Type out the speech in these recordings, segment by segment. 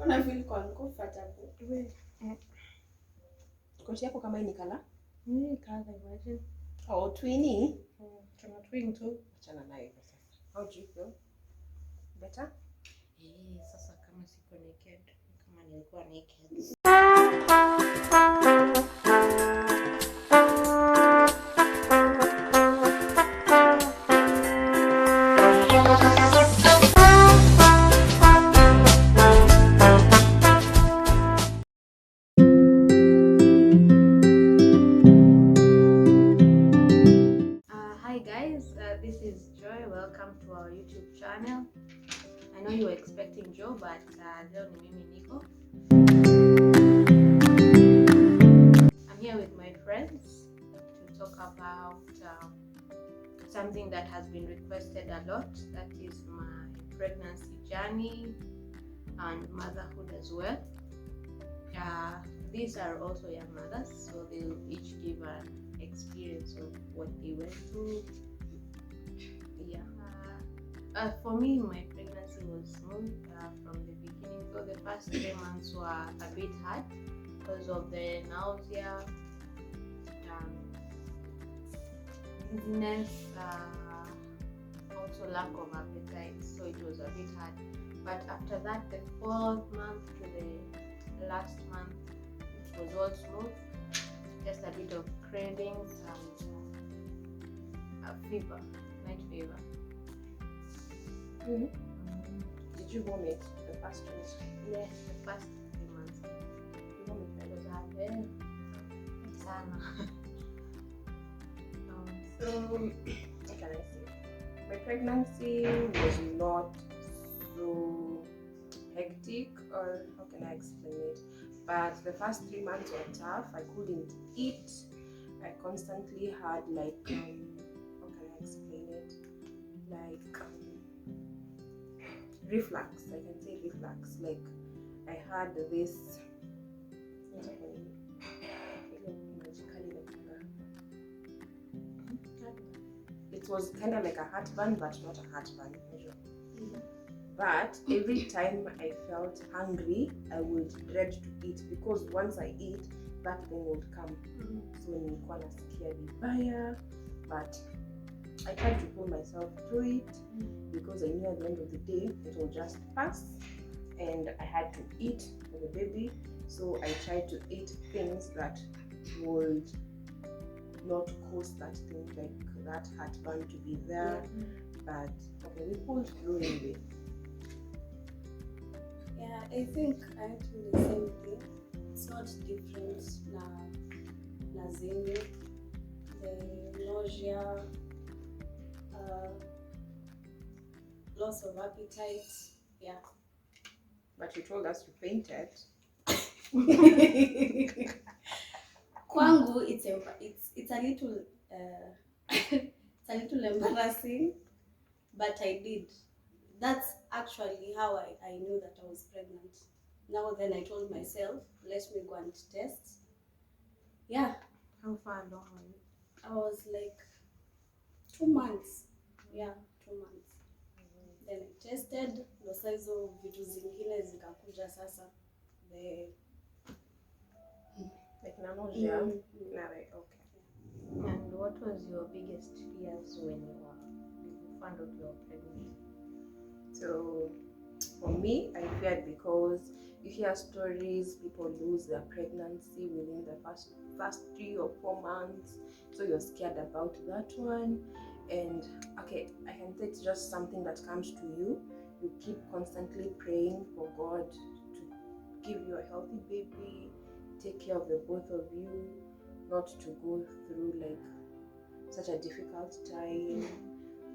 Una feel comfortable. Koti yako kama ni kala? Kala imagine. Oh, twinny. Tuna twin too. Achana nayo sasa. How do you feel? Better? Sasa kama siko naked, kama nilikuwa naked. Hi guys, this is Joy. Welcome to our YouTube channel. I know you were expecting Joe, but leo ni mimi niko. I'm here with my friends to talk about something that has been requested a lot. That is my pregnancy journey and motherhood as well. These are also young mothers, so they will each give an experience of what they went through. For me, my pregnancy was smooth from the beginning. So the first 3 months were a bit hard because of the nausea, dizziness, also lack of appetite. So it was a bit hard. But after that, the 4th month to the last month, it was all smooth. Just a bit of cravings and a fever, night fever. Did you vomit the first 2 months? Yes, the first 3 months. You vomited? It was hard. Sana. So, what can I say? My pregnancy was not so hectic, or how can I explain it? But the first 3 months were tough. I couldn't eat. I constantly had like, how can I explain it? Like reflux. I can say reflux. Like I had this. It was kind of like a heartburn, but not a heartburn. But every time I felt hungry, I would dread to eat, because once I eat, that thing would come. So nilikuwa nasikia vibaya, but I tried to pull myself through it because I knew at the end of the day it will just pass, and I had to eat for the baby. So I tried to eat things that would not cause that thing, like that heartburn, to be there. But okay, we pulled through anyway. Yeah, I think I went through the same thing. It's not different na zenyu. The nausea, loss of appetite. Yeah. But you told us you fainted. Kwangu, it's a little it's a little embarrassing, but I did. That's actually how I knew that I was pregnant. Now then, I told myself, let me go and test. Yeah. How far along were you? I was like 2 months. Yeah, 2 months. Then I tested. Ndo saa hizo vitu zingine zikakuja sasa. Like nausea. Okay. And what was your biggest fears when you found out you were pregnant? So for me, I feared because you hear stories, people lose their pregnancy within the first 3 or 4 months. So you're scared about that one. And okay, I can say it's just something that comes to you. You keep constantly praying for God to give you a healthy baby, take care of the both of you, not to go through like such a difficult time.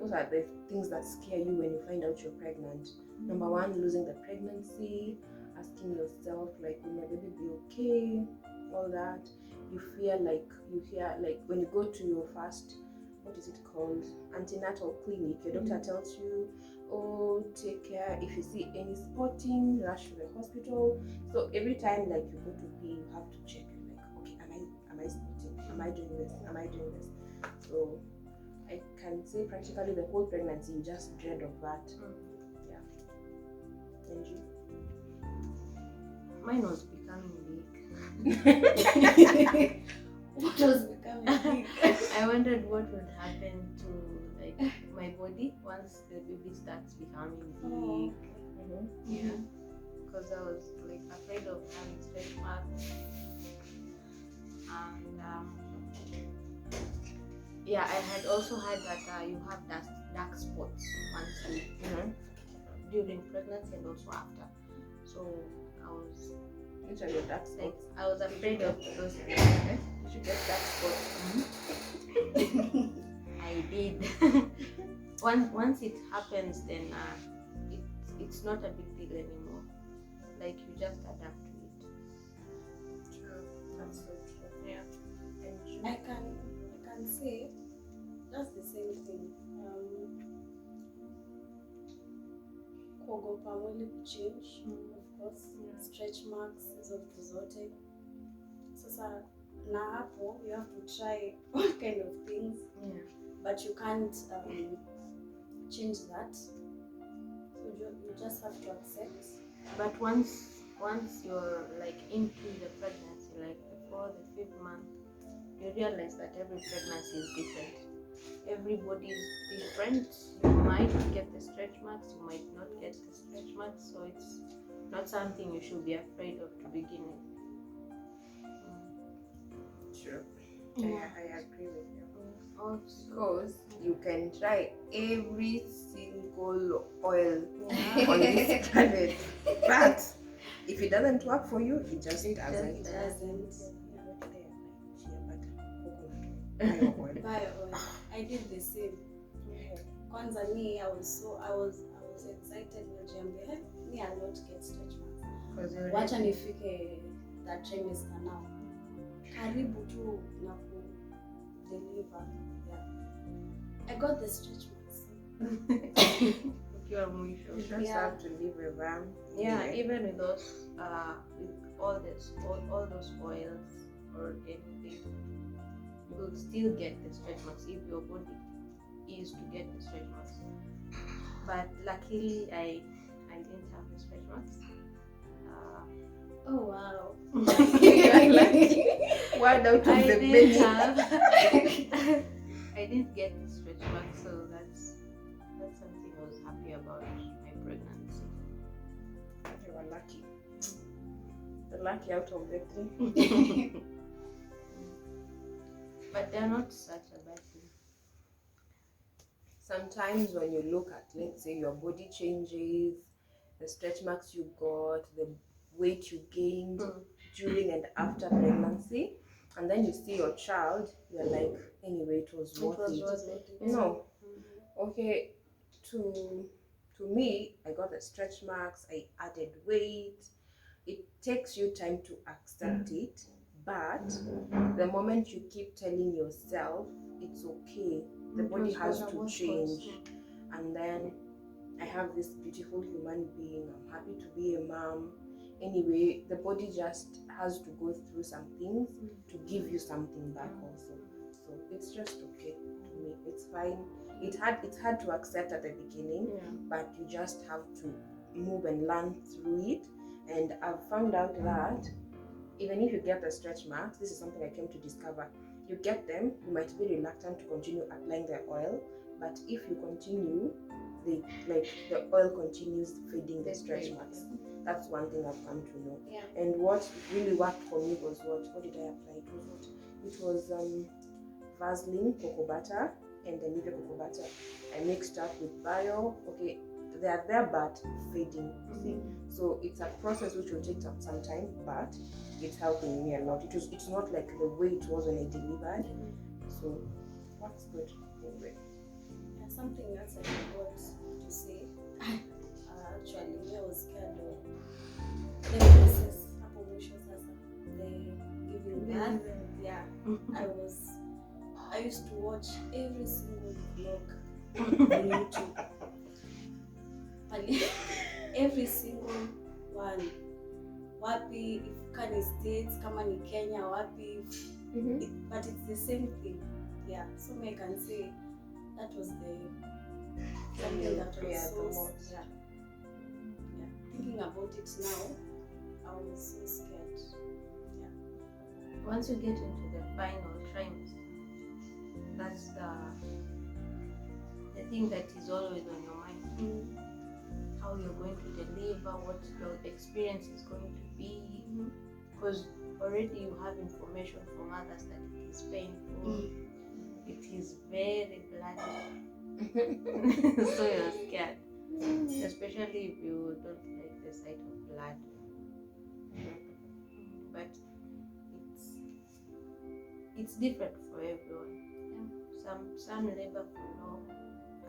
Those are the things that scare you when you find out you're pregnant. Number one, losing the pregnancy, asking yourself like, will my baby be okay? All that. You hear like when you go to your first, what is it called, antenatal clinic, your doctor tells you, oh, take care, if you see any spotting, rush to the hospital. So every time like you go to pee, you have to check like, okay, am I spotting? Am I doing this? Am I doing this? So I can say practically the whole pregnancy, you just dread of that. Yeah. And you? Mine was becoming big. What was becoming big? I wondered what would happen to like my body once the baby starts becoming big. Yeah, because I was like afraid of having stretch marks, and yeah, I had also heard that you have dark spots once you during pregnancy and also after. So I was Which are your dark like spots? I was afraid of those things. You should get dark spots. I did. Once it happens, then it's not a big deal anymore. Like you just adapt to it. True. That's so true. Yeah. And you? I can say that's the same thing. Kuogopa mwili kuchange, of course. Yeah. Stretch marks hizo vitu zote. Sasa na hapo you have to try all kind of things, Yeah. but you can't change that. So you just have to accept. But once you're like into the pregnancy, like before the 5th month, you realize that every pregnancy is different. Everybody is different. You might get the stretch marks, you might not get the stretch marks, so it's not something you should be afraid of to begin with. True. Yeah. I agree with you. Also, Because you can try every single oil yeah. on this planet, but if it doesn't work for you, it just It doesn't. just doesn't. Oil. Buy oil. I did the same. Kwanza me, I was excited najiambia, me I'll not get stretch marks. Because you're Wacha nifike that trimester now. Karibu tu na ku deliver. Yeah. I got the stretch marks. ukiwa mwisho. You just Yeah. have to live with them. Yeah, Anyway. even with those with all those oils or anything, you will still get the stretch marks if your body is to get the stretch marks. But luckily I didn't have the stretch marks. Oh wow. You're lucky. One out of I the didn't many. have I didn't get the stretch marks, so that's something I was happy about my pregnancy. You were lucky. The lucky out of the 3. But they're not such a bad thing. Sometimes when you look at, let's say, your body changes, the stretch marks you got, the weight you gained during and after pregnancy, and then you see your child, you're like, anyway, it was worth it. No. Okay, to me, I got the stretch marks, I added weight. It takes you time to accept it, but the moment you keep telling yourself it's okay, the body has to change, and then I have this beautiful human being, I'm happy to be a mom. Anyway, the body just has to go through some things to give you something back also. So it's just okay to me. It's fine. It's hard to accept at the beginning, but you just have to move and learn through it. And I've found out that even if you get the stretch marks, this is something I came to discover. You get them, you might be reluctant to continue applying the oil, but if you continue, the oil continues fading the stretch marks. That's one thing I've come to know. Yeah. And what really worked for me was what did I apply? It was Vaseline, cocoa butter, and the Nivea cocoa butter. I mixed up with bio. Okay, they are there but fading. See? So it's a process which will take some time, but it's helping me a lot. It's not like the way it was when I delivered. So that's good. Anyway. Yeah, something else I forgot to say. Actually, I was scared of the process. Hapo mwisho sasa, they give you birth. Yeah, I used to watch every single vlog on YouTube. Every single one. Wapi, if kani states, kama ni Kenya, wapi, but it's the same thing. Yeah, so I can say that was something that was so. Yeah. Thinking about it now, I was so scared. Once you get into the final trimester, that's the thing that is always on your mind. How you're going to deliver, what your experience is going to be. Because already you have information from others that it is painful, it is very bloody. So you're scared, especially if you don't like the sight of blood. But it's different for everyone. Some labor for long,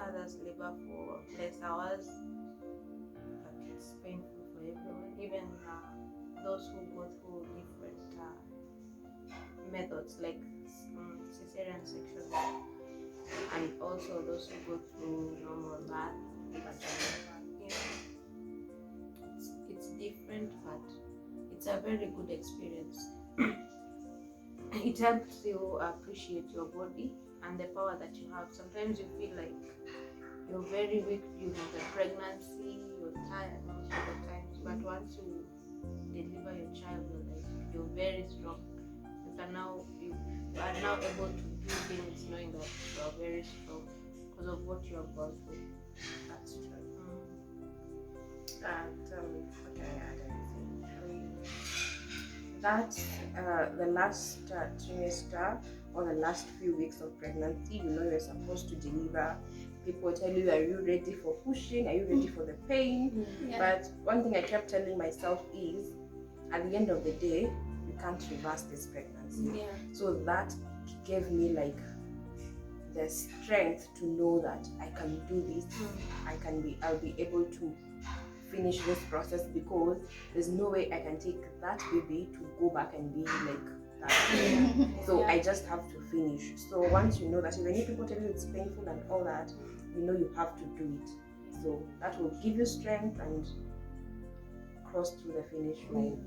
others labor for less hours, but it's painful for everyone. Even those who go through different methods like cesarean section, and also those who go through normal birth, it's different, but it's a very good experience. It helps you appreciate your body and the power that you have. Sometimes you feel like you're very weak during the pregnancy, you're tired most of the times, but once you deliver your child, you're very strong. You are now able to do things knowing that you are very strong because of what you have gone through. That's true. And what can I add? That the last trimester or the last few weeks of pregnancy, you're supposed to deliver. People tell you, are you ready for pushing? Are you ready for the pain? But one thing I kept telling myself is, at the end of the day, you can't reverse this pregnancy. So that gave me like the strength to know that I can do this. I'll be able to finish this process, because there's no way I can take that baby to go back and be like that. So I just have to finish. So once you know that, even if people tell you it's painful and all that, you have to do it. So that will give you strength and cross through the finish line.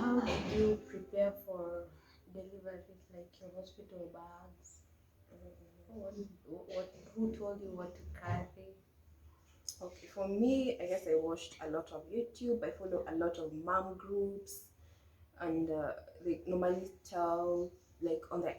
How did you prepare for delivery, like your hospital bags? Who told you what to carry? Okay, for me, I guess I watched a lot of YouTube. I follow a lot of mom groups, and they normally tell, like, on the